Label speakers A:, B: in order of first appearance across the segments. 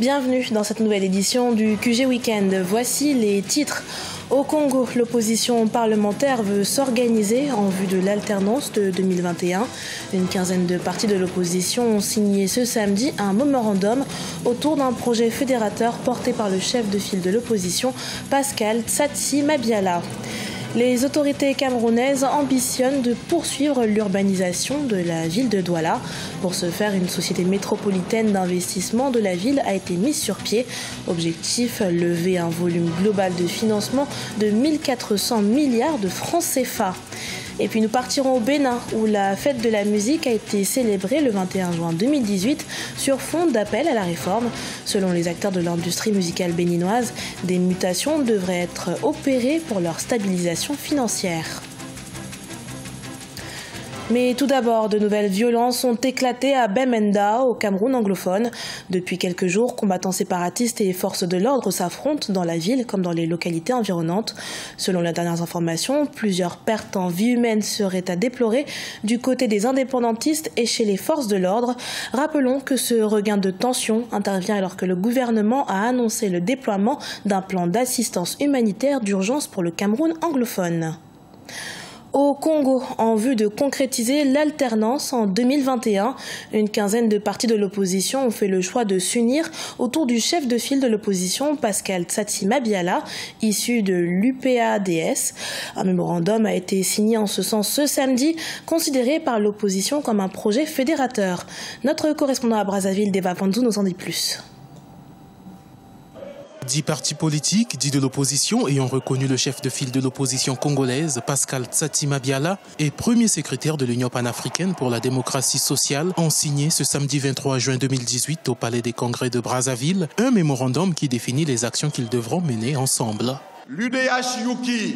A: Bienvenue dans cette nouvelle édition du QG Weekend. Voici les titres. Au Congo, l'opposition parlementaire veut s'organiser en vue de l'alternance de 2021. Une quinzaine de partis de l'opposition ont signé ce samedi un mémorandum autour d'un projet fédérateur porté par le chef de file de l'opposition, Pascal Tsatsi Mabiala. Les autorités camerounaises ambitionnent de poursuivre l'urbanisation de la ville de Douala. Pour ce faire, une société métropolitaine d'investissement de la ville a été mise sur pied. Objectif, lever un volume global de financement de 1400 milliards de francs CFA. Et puis nous partirons au Bénin où la fête de la musique a été célébrée le 21 juin 2018 sur fond d'appel à la réforme. Selon les acteurs de l'industrie musicale béninoise, des mutations devraient être opérées pour leur stabilisation financière. Mais tout d'abord, de nouvelles violences ont éclaté à Bamenda, au Cameroun anglophone. Depuis quelques jours, combattants séparatistes et forces de l'ordre s'affrontent dans la ville comme dans les localités environnantes. Selon les dernières informations, plusieurs pertes en vie humaine seraient à déplorer du côté des indépendantistes et chez les forces de l'ordre. Rappelons que ce regain de tension intervient alors que le gouvernement a annoncé le déploiement d'un plan d'assistance humanitaire d'urgence pour le Cameroun anglophone. Au Congo, en vue de concrétiser l'alternance en 2021, une quinzaine de partis de l'opposition ont fait le choix de s'unir autour du chef de file de l'opposition, Pascal Tsatsi Mabiala, issu de l'UPADS. Un mémorandum a été signé en ce sens ce samedi, considéré par l'opposition comme un projet fédérateur. Notre correspondant à Brazzaville, Deva Panzou, nous en dit plus.
B: 10 partis politiques, dits de l'opposition, ayant reconnu le chef de file de l'opposition congolaise, Pascal Tsatsi Mabiala, et premier secrétaire de l'Union panafricaine pour la démocratie sociale, ont signé ce samedi 23 juin 2018 au Palais des Congrès de Brazzaville un mémorandum qui définit les actions qu'ils devront mener ensemble.
C: L'UDH Yuki,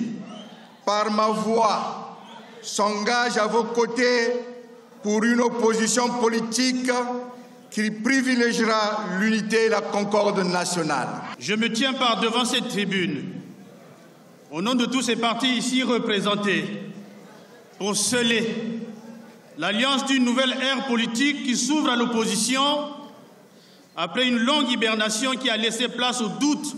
C: par ma voix, s'engage à vos côtés pour une opposition politique qui privilégiera l'unité et la concorde nationale.
D: Je me tiens par devant cette tribune, au nom de tous ces partis ici représentés, pour sceller l'alliance d'une nouvelle ère politique qui s'ouvre à l'opposition après une longue hibernation qui a laissé place au doute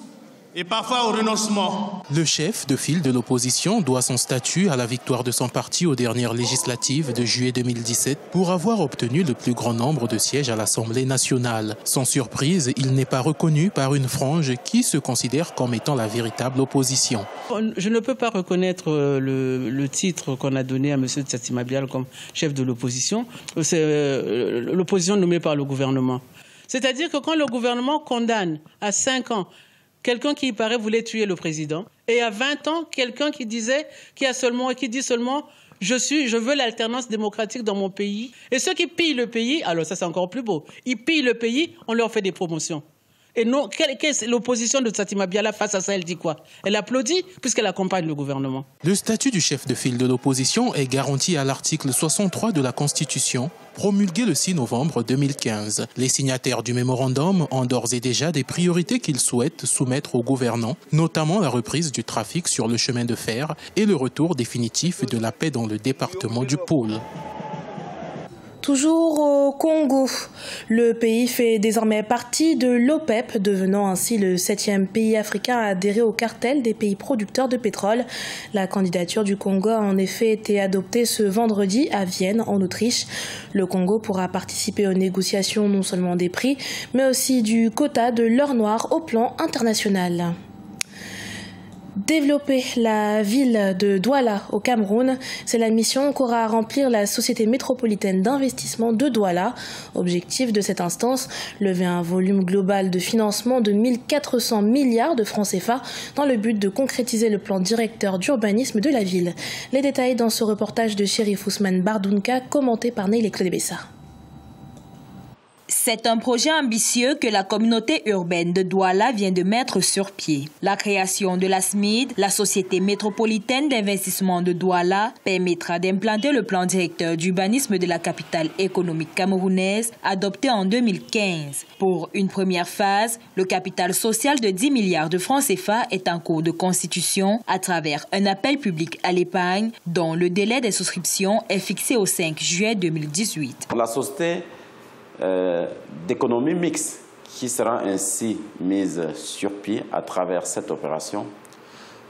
D: et parfois au renoncement.
B: Le chef de file de l'opposition doit son statut à la victoire de son parti aux dernières législatives de juillet 2017 pour avoir obtenu le plus grand nombre de sièges à l'Assemblée nationale. Sans surprise, il n'est pas reconnu par une frange qui se considère comme étant la véritable opposition.
E: Je ne peux pas reconnaître le titre qu'on a donné à M. Tsatsi Mabiala comme chef de l'opposition. C'est l'opposition nommée par le gouvernement. C'est-à-dire que quand le gouvernement condamne à 5 ans quelqu'un qui, il paraît, voulait tuer le président, et à 20 ans, quelqu'un qui dit seulement je veux l'alternance démocratique dans mon pays. Et ceux qui pillent le pays, alors ça c'est encore plus beau, ils pillent le pays, on leur fait des promotions. Et non, l'opposition de Tsatsi Mabiala face à ça, elle dit quoi? Elle applaudit puisqu'elle accompagne le gouvernement.
B: Le statut du chef de file de l'opposition est garanti à l'article 63 de la Constitution, promulgué le 6 novembre 2015. Les signataires du mémorandum ont d'ores et déjà des priorités qu'ils souhaitent soumettre au gouvernement, notamment la reprise du trafic sur le chemin de fer et le retour définitif de la paix dans le département du Pôle.
A: Toujours au Congo, le pays fait désormais partie de l'OPEP, devenant ainsi le 7e pays africain à adhérer au cartel des pays producteurs de pétrole. La candidature du Congo a en effet été adoptée ce vendredi à Vienne, en Autriche. Le Congo pourra participer aux négociations non seulement des prix, mais aussi du quota de l'or noir au plan international. Développer la ville de Douala au Cameroun, c'est la mission qu'aura à remplir la Société métropolitaine d'investissement de Douala. Objectif de cette instance, lever un volume global de financement de 1400 milliards de francs CFA dans le but de concrétiser le plan directeur d'urbanisme de la ville. Les détails dans ce reportage de Chérif Ousmane Bardounka, commenté par Neil Claude Bessa.
F: C'est un projet ambitieux que la communauté urbaine de Douala vient de mettre sur pied. La création de la SMID, la Société métropolitaine d'investissement de Douala, permettra d'implanter le plan directeur d'urbanisme de la capitale économique camerounaise, adopté en 2015. Pour une première phase, le capital social de 10 milliards de francs CFA est en cours de constitution à travers un appel public à l'épargne dont le délai des souscriptions est fixé au 5 juillet 2018.
G: La société d'économie mixte qui sera ainsi mise sur pied à travers cette opération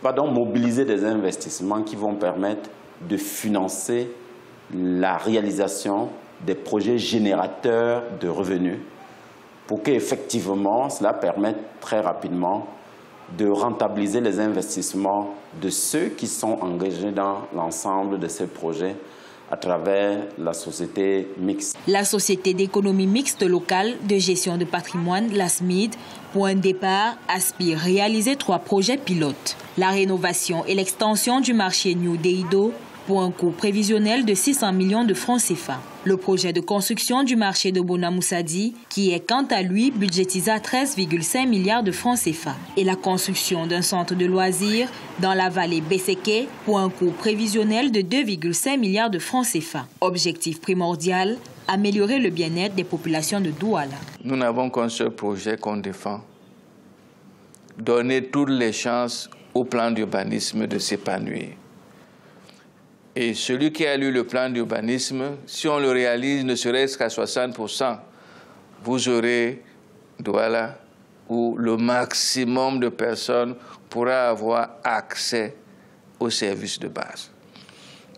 G: va donc mobiliser des investissements qui vont permettre de financer la réalisation des projets générateurs de revenus pour qu'effectivement cela permette très rapidement de rentabiliser les investissements de ceux qui sont engagés dans l'ensemble de ces projets à travers la société mixte.
F: La société d'économie mixte locale de gestion de patrimoine, la SMID, point de départ, aspire à réaliser 3 projets pilotes. La rénovation et l'extension du marché New Deido pour un coût prévisionnel de 600 millions de francs CFA. Le projet de construction du marché de Bonamoussadi, qui est quant à lui budgétisé à 13,5 milliards de francs CFA. Et la construction d'un centre de loisirs dans la vallée Besseke pour un coût prévisionnel de 2,5 milliards de francs CFA. Objectif primordial, améliorer le bien-être des populations de Douala.
H: Nous n'avons qu'un seul projet qu'on défend. Donner toutes les chances au plan d'urbanisme de s'épanouir. Et celui qui a lu le plan d'urbanisme, si on le réalise ne serait-ce qu'à 60%, vous aurez Douala où le maximum de personnes pourra avoir accès aux services de base.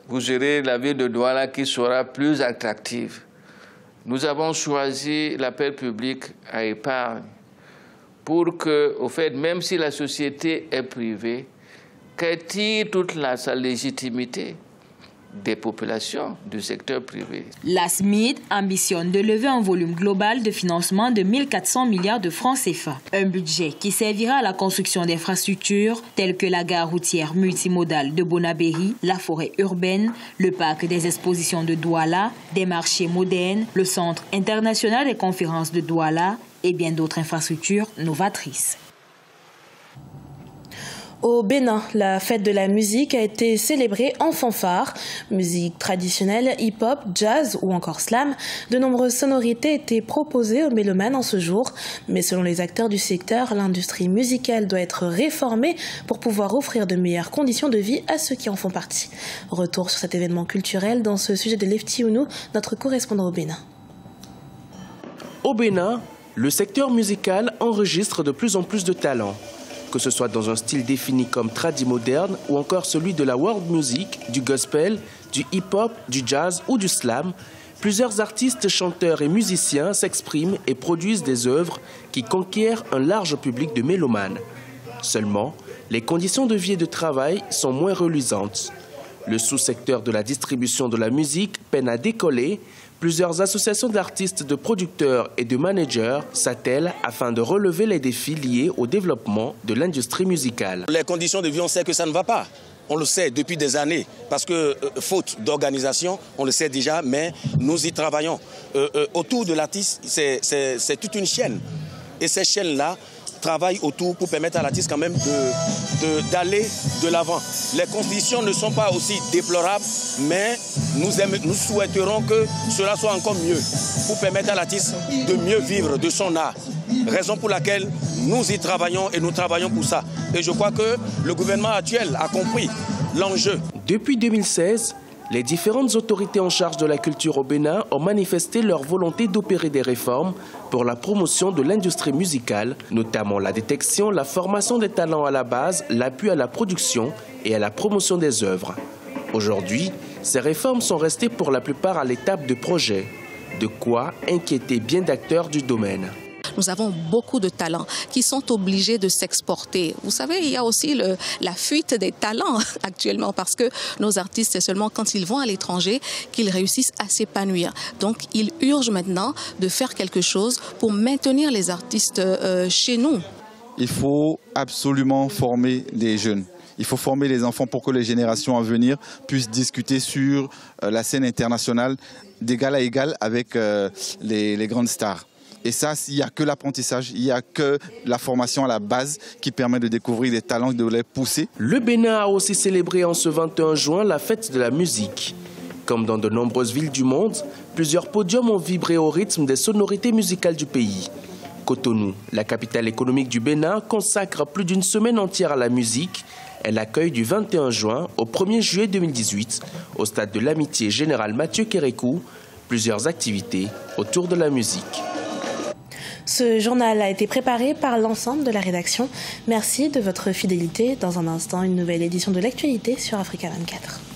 H: Vous aurez la ville de Douala qui sera plus attractive. Nous avons choisi l'appel public à épargne pour que, au fait, même si la société est privée, qu'elle tire toute sa légitimité des populations du secteur privé.
F: La SMID ambitionne de lever un volume global de financement de 1 400 milliards de francs CFA. Un budget qui servira à la construction d'infrastructures telles que la gare routière multimodale de Bonabéry, la forêt urbaine, le parc des expositions de Douala, des marchés modernes, le centre international des conférences de Douala et bien d'autres infrastructures novatrices.
A: Au Bénin, la fête de la musique a été célébrée en fanfare. Musique traditionnelle, hip-hop, jazz ou encore slam. De nombreuses sonorités étaient proposées aux mélomanes en ce jour. Mais selon les acteurs du secteur, l'industrie musicale doit être réformée pour pouvoir offrir de meilleures conditions de vie à ceux qui en font partie. Retour sur cet événement culturel dans ce sujet de Lefty Ounou, notre correspondant au Bénin.
I: Au Bénin, le secteur musical enregistre de plus en plus de talents. Que ce soit dans un style défini comme tradi-moderne ou encore celui de la world music, du gospel, du hip-hop, du jazz ou du slam, plusieurs artistes, chanteurs et musiciens s'expriment et produisent des œuvres qui conquièrent un large public de mélomanes. Seulement, les conditions de vie et de travail sont moins reluisantes. Le sous-secteur de la distribution de la musique peine à décoller. Plusieurs associations d'artistes, de producteurs et de managers s'attellent afin de relever les défis liés au développement de l'industrie musicale.
J: Les conditions de vie, on sait que ça ne va pas. On le sait depuis des années, parce que faute d'organisation, on le sait déjà, mais nous y travaillons. Autour de l'artiste, c'est toute une chaîne. Et ces chaînes-là travaillent autour pour permettre à l'artiste quand même d'aller de l'avant. Les conditions ne sont pas aussi déplorables, mais nous souhaiterons que cela soit encore mieux pour permettre à l'artiste de mieux vivre de son art. Raison pour laquelle nous y travaillons et nous travaillons pour ça. Et je crois que le gouvernement actuel a compris l'enjeu.
I: Depuis 2016, les différentes autorités en charge de la culture au Bénin ont manifesté leur volonté d'opérer des réformes pour la promotion de l'industrie musicale, notamment la détection, la formation des talents à la base, l'appui à la production et à la promotion des œuvres. Aujourd'hui, ces réformes sont restées pour la plupart à l'étape de projet, de quoi inquiéter bien d'acteurs du domaine.
K: Nous avons beaucoup de talents qui sont obligés de s'exporter. Vous savez, il y a aussi la fuite des talents actuellement parce que nos artistes, c'est seulement quand ils vont à l'étranger qu'ils réussissent à s'épanouir. Donc, il urge maintenant de faire quelque chose pour maintenir les artistes chez nous.
L: Il faut absolument former les jeunes. Il faut former les enfants pour que les générations à venir puissent discuter sur la scène internationale d'égal à égal avec les grandes stars. Et ça, il n'y a que l'apprentissage, il n'y a que la formation à la base qui permet de découvrir des talents et de les pousser.
I: Le Bénin a aussi célébré en ce 21 juin la fête de la musique. Comme dans de nombreuses villes du monde, plusieurs podiums ont vibré au rythme des sonorités musicales du pays. Cotonou, la capitale économique du Bénin, consacre plus d'une semaine entière à la musique. Elle accueille du 21 juin au 1er juillet 2018, au stade de l'Amitié Général Mathieu Kérékou, plusieurs activités autour de la musique.
A: Ce journal a été préparé par l'ensemble de la rédaction. Merci de votre fidélité. Dans un instant, une nouvelle édition de l'actualité sur Africa 24.